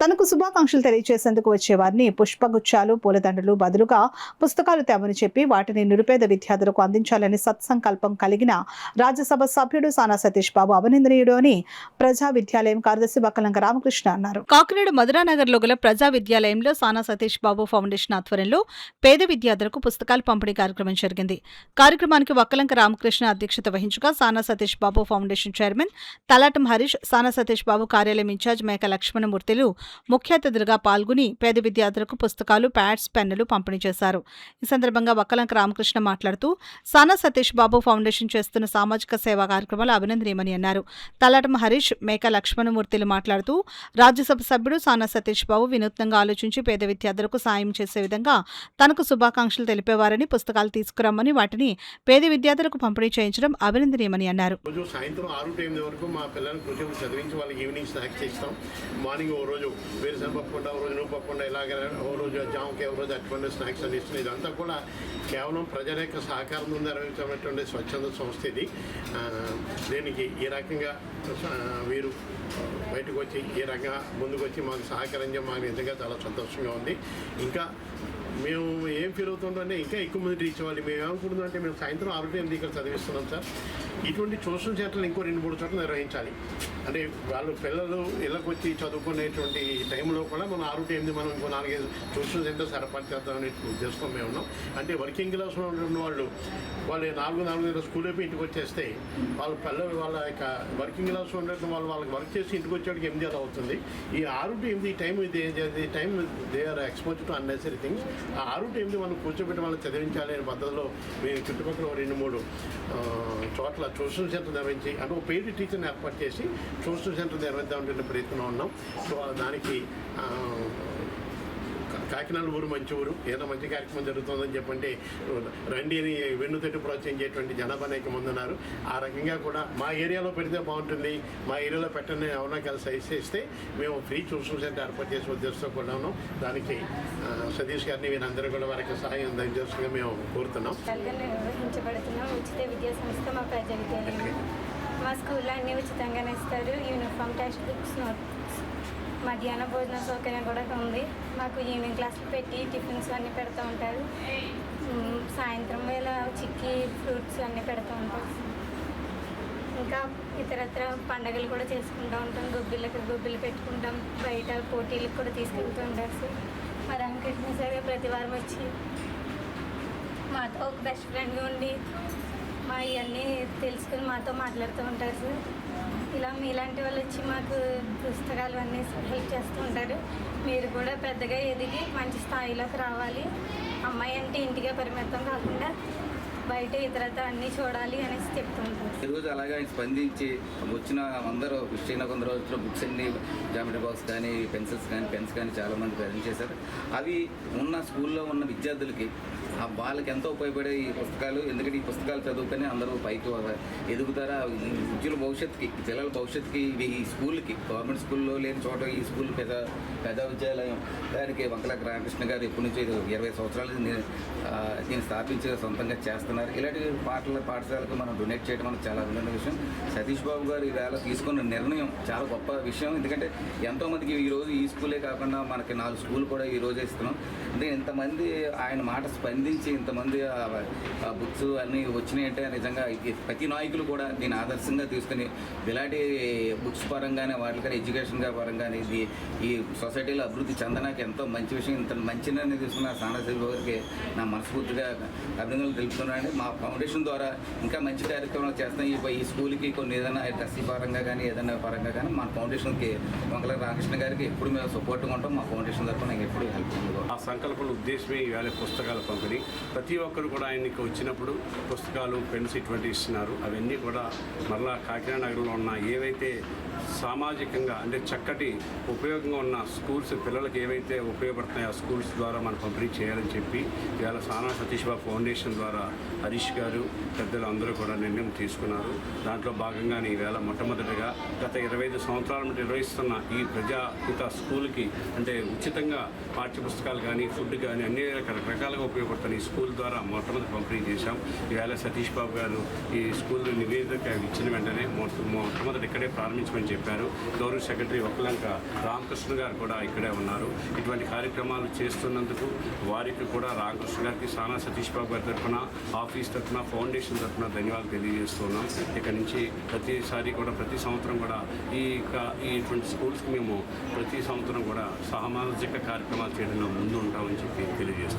తనకు శుభాకాంక్షలు తెలియజేసేందుకు వచ్చేవారిని పుష్పగుచ్చాలు, పూలదండలు బదులుగా పుస్తకాలు తేమని చెప్పి వాటిని నిరుపేద విద్యార్థులకు అందించాలని సత్సంకల్పం కలిగిన రాజ్యసభ సభ్యుడు సానా సతీష్ బాబు అభినందనీయుడు అని ప్రజా విద్యాలయం కార్యదర్శి వక్కలంక రామకృష్ణ అన్నారు. కాకినాడ మధురానగర్లో గల ప్రజా విద్యాలయంలో సానా సతీష్ బాబు ఫౌండేషన్ ఆధ్వర్యంలో పేద విద్యార్థులకు పుస్తకాల పంపిణీ కార్యక్రమం జరిగింది. కార్యక్రమానికి వక్కలంక రామకృష్ణ అధ్యక్షత వహించగా సానా సతీష్ బాబు ఫౌండేషన్ చైర్మన్ తలాటం హరీష్, సానా సతీష్ బాబు కార్యాలయం ఇన్ఛార్జ్ మేక లక్ష్మణమూర్తిలు ముఖ్య అతిథులుగా పాల్గొని పేద విద్యార్థులకు పుస్తకాలు, ప్యాడ్స్, పెన్నులు పంపిణీ చేశారు. ఈ సందర్భంగా వక్కలంక రామకృష్ణ మాట్లాడుతూ సానా సతీష్ బాబు ఫౌండేషన్ చేస్తున్న సామాజిక సేవా కార్యక్రమాలు అభినందనీయమని అన్నారు. తలాటం హరీష్, మేక లక్ష్మణమూర్తిలు మాట్లాడుతూ రాజ్యసభ సభ్యుడు సానా సతీష్ బాబు వినూత్నంగా ఆలోచించి పేద విద్యార్థులకు సాయం చేసే విధంగా తనకు శుభాకాంక్షలు తెలిపేవారని, పుస్తకాలు తీసుకురమ్మని వాటిని పేద విద్యార్థులకు పంపిణీ చేయించడం అభినందనీయమని అన్నారు. సాయంత్రం 6-8 వరకు మా పిల్లల్ని కొంచెం చదివించి వాళ్ళకి ఈవినింగ్ స్నాక్స్ ఇస్తాం. మార్నింగ్ ఓ రోజు వేరుశనగ పప్పుకుండా, ఓ రోజు నువ్వు పప్పుకుండా, ఇలాగ ఓ రోజు జామకాయ, ఓ రోజు అటువంటి స్నాక్స్ అని ఇస్తున్నాయి. ఇదంతా కూడా కేవలం ప్రజల యొక్క సహకారం ముందు నిర్వహించినటువంటి స్వచ్ఛంద సంస్థ ఇది. దీనికి ఈ రకంగా వీరు బయటకు వచ్చి ఈ రకంగా ముందుకు వచ్చి మాకు సహకరించడం మాకు నిజంగా చాలా సంతోషంగా ఉంది. ఇంకా మేము ఏం ఫీల్ అవుతుందంటే ఇంకా ఎక్కువ మంది రీచ్ అవ్వాలి. మేము ఏమనుకుంటుందంటే మేము సాయంత్రం 6-8 ఇక్కడ చదివిస్తున్నాం సార్. ఇటువంటి ట్యూషన్ సెంటర్లు ఇంకో 2-3 చోట్ల నిర్వహించాలి. అంటే వాళ్ళు పిల్లలు ఇళ్ళకి వచ్చి చదువుకునేటువంటి టైంలో కూడా మనం 6-8 మనం ఇంకో 4-5 ట్యూషన్ సెంటర్స్ ఏర్పాటు చేద్దామనే ఉద్దేశంతో మేము ఉన్నాం. అంటే వర్కింగ్ క్లాస్లో ఉన్న వాళ్ళు 4-4 స్కూల్ అయిపోయి ఇంటికి వచ్చేస్తే వాళ్ళ పిల్లలు వాళ్ళ యొక్క వర్కింగ్ క్లాస్లో ఉండటం వాళ్ళకి వర్క్ చేసి ఇంటికి వచ్చేటికి 8 అవుతుంది. ఈ 6-8 time they are expose to unnecessary things. ఆ 6-8 మనం కూర్చోబెట్టి వాళ్ళని చదివించాలి అనే పద్ధతిలో మేము చుట్టుపక్కల 2-3 చోట్ల ట్యూషన్ సెంటర్ నిర్వహించి అంటే ఒక పెయిడ్ టీచర్ని ఏర్పాటు చేసి ట్యూషన్ సెంటర్ నిర్వహిద్దామంటే ప్రయత్నం ఉన్నాం. సో దానికి కాకినాడ ఊరు మంచి ఊరు, ఏదో మంచి కార్యక్రమం జరుగుతుందని చెప్పంటే రండి అని వెన్నుతట్టి ప్రోత్సహించేటువంటి జనాభా అనేక మంది ఉన్నారు. ఆ రకంగా కూడా మా ఏరియాలో పెడితే బాగుంటుంది, మా ఏరియాలో పెట్టని ఎవరైనా కలిసి సైజ్ చేస్తే మేము ఫ్రీ ట్యూషన్ సెంటర్ ఏర్పాటు చేసే ఉద్దేశంతో కూడా ఉన్నాం. దానికి సతీష్ గారిని వీరందరూ కూడా వారికి సహాయం దయచేస్తుగా మేము కోరుతున్నాం. నిర్వహించబడుతున్న ఉచిత విద్యా సంస్థ మా ప్రజా విద్యాలయం. మా స్కూల్లో అన్నీ ఉచితంగానే ఇస్తారు. యూనిఫామ్, టెక్స్ట్ బుక్స్, నోట్బుక్స్, మధ్యాహ్న భోజన సౌకర్యం కూడా ఉంది. మాకు ఈవినింగ్ క్లాసులు పెట్టి టిఫిన్స్ అన్నీ పెడుతూ ఉంటారు. సాయంత్రం వేళ చిక్కీ ఫ్రూట్స్ అన్నీ పెడుతూ ఉంటారు. ఇంకా ఇతరత్ర పండగలు కూడా చేసుకుంటూ ఉంటాం. గొబ్బిళ్ళు పెట్టుకుంటాం. బయట పోటీలకు కూడా తీసుకెళ్తూ ఉంటారు సార్. మా రామకృష్ణ సార్ ప్రతి వారం వచ్చి మాతో ఒక బెస్ట్ ఫ్రెండ్గా ఉండి మా ఇవన్నీ తెలుసుకుని మాతో మాట్లాడుతూ ఉంటారు సార్. ఇలా మీలాంటి వాళ్ళు వచ్చి మాకు పుస్తకాలు అన్నీ హెల్ప్ చేస్తూ ఉంటారు. మీరు కూడా పెద్దగా ఎదిగి మంచి స్థాయిలోకి రావాలి. అమ్మాయి అంటే ఇంటికే పరిమితం కాకుండా బయట ఇతరత అన్నీ చూడాలి అనేసి చెప్తుంటారు. ఈరోజు అలాగే స్పందించి వచ్చిన అందరూ వచ్చిన కొందరు వచ్చిన బుక్స్ అన్ని జామెట్రీ బాక్స్ కానీ, పెన్సిల్స్ కానీ, పెన్స్ కానీ చాలామంది ప్రజెంట్ చేశారు. అవి ఉన్న స్కూల్లో ఉన్న విద్యార్థులకి వాళ్ళకి ఎంతో ఉపయోగపడే ఈ పుస్తకాలు. ఎందుకంటే ఈ పుస్తకాలు చదువుకొని అందరూ పైకి ఎదుగుతారా, ఉజ్వల భవిష్యత్తుకి, పిల్లల భవిష్యత్తుకి ఈ స్కూల్కి, గవర్నమెంట్ స్కూల్లో లేని చోట ఈ స్కూల్ పెద్ద విద్యాలయం దానికి వక్కలంక రామకృష్ణ గారు ఎప్పటి నుంచి 20 సంవత్సరాలు దీన్ని స్థాపించి సొంతంగా చేస్తున్నారు. ఇలాంటి పాఠశాలకు మనం డొనేట్ చేయడం మనకు చాలా అభినందన విషయం. సతీష్ బాబు గారు ఈవేళ తీసుకున్న నిర్ణయం చాలా గొప్ప విషయం. ఎందుకంటే ఎంతోమందికి ఈరోజు ఈ స్కూలే కాకుండా మనకి 4 స్కూల్ కూడా ఈరోజే ఇస్తున్నాం. అంటే ఇంతమంది ఆయన మాట స్పందించి ఇంతమంది బుక్స్ అన్నీ వచ్చినాయంటే నిజంగా ప్రతి నాయకులు కూడా దీన్ని ఆదర్శంగా తీసుకుని ఇలాంటి బుక్స్ పరంగానే వాటికైనా ఎడ్యుకేషన్ పరంగానే ఈ సొసైటీలో అభివృద్ధి చెందడానికి ఎంతో మంచి విషయం. ఇంత మంచి నిర్ణయం తీసుకున్న సానా సతీష్ బాబు గారికి నా మనస్ఫూర్తిగా అభినందనలు తెలుపుతున్నాను. మా ఫౌండేషన్ ద్వారా ఇంకా మంచి కార్యక్రమాలు చేస్తాం. ఈ స్కూల్కి కొన్ని ఏదైనా డ్రెస్సీ పరంగా కానీ ఏదైనా పరంగా కానీ మా ఫౌండేషన్కి వక్కలంక రామకృష్ణ గారికి ఎప్పుడు మేము సపోర్ట్గా ఉంటాం. మా ఫౌండేషన్ తరఫున నాకు ఎప్పుడు హెల్ప్ ఉంటుంది. ఆ సంకల్పన ఉద్దేశమే ఇవాళ పుస్తకాల పంపిణీ. ప్రతి ఒక్కరు కూడా ఆయనకి వచ్చినప్పుడు పుస్తకాలు, పెన్స్ ఇటువంటి ఇస్తున్నారు. అవన్నీ కూడా మరలా కాకినాడ నగరంలో ఉన్న ఏవైతే సామాజికంగా అంటే చక్కటి ఉపయోగంగా ఉన్న స్కూల్స్, పిల్లలకి ఏవైతే ఉపయోగపడుతున్నాయో ఆ స్కూల్స్ ద్వారా మనం పంపిణీ చేయాలని చెప్పి ఇవాళ సానా సతీష్ బాబు ఫౌండేషన్ ద్వారా హరీష్ గారు పెద్దలు అందరూ కూడా నిర్ణయం తీసుకున్నారు. దాంట్లో భాగంగానే ఈవేళ మొట్టమొదటిగా గత 25 సంవత్సరాల నుండి నిర్వహిస్తున్న ఈ ప్రజాహిత స్కూల్కి అంటే ఉచితంగా పాఠ్యపుస్తకాలు కానీ, ఫుడ్ కానీ అన్ని రకరకాలుగా ఉపయోగపడుతున్న ఈ స్కూల్ ద్వారా మొట్టమొదటి పంపిణీ చేశాం. ఈవేళ సతీష్ బాబు గారు ఈ స్కూల్ నివేదిక ఇచ్చిన వెంటనే మొట్టమొదటి ఇక్కడే ప్రారంభించమని చెప్పారు. గౌరవ సెక్రటరీ ఒక్కలంక రామకృష్ణ గారు కూడా ఇక్కడే ఉన్నారు. ఇటువంటి కార్యక్రమాలు చేస్తున్నందుకు వారికి కూడా రామకృష్ణ గారికి, సానా సతీష్ బాబు గారి తరఫున, ఆఫీస్ తరఫున, ఫౌండేషన్ తరఫున ధన్యవాదాలు తెలియజేస్తున్నాం. ఇక్కడ నుంచి ప్రతిసారి కూడా ప్రతి సంవత్సరం కూడా ఇటువంటి స్కూల్స్కి మేము ప్రతి సంవత్సరం కూడా సామాజిక కార్యక్రమాలు చేయడంలో ముందు ఉంటామని చెప్పి తెలియజేస్తున్నాం.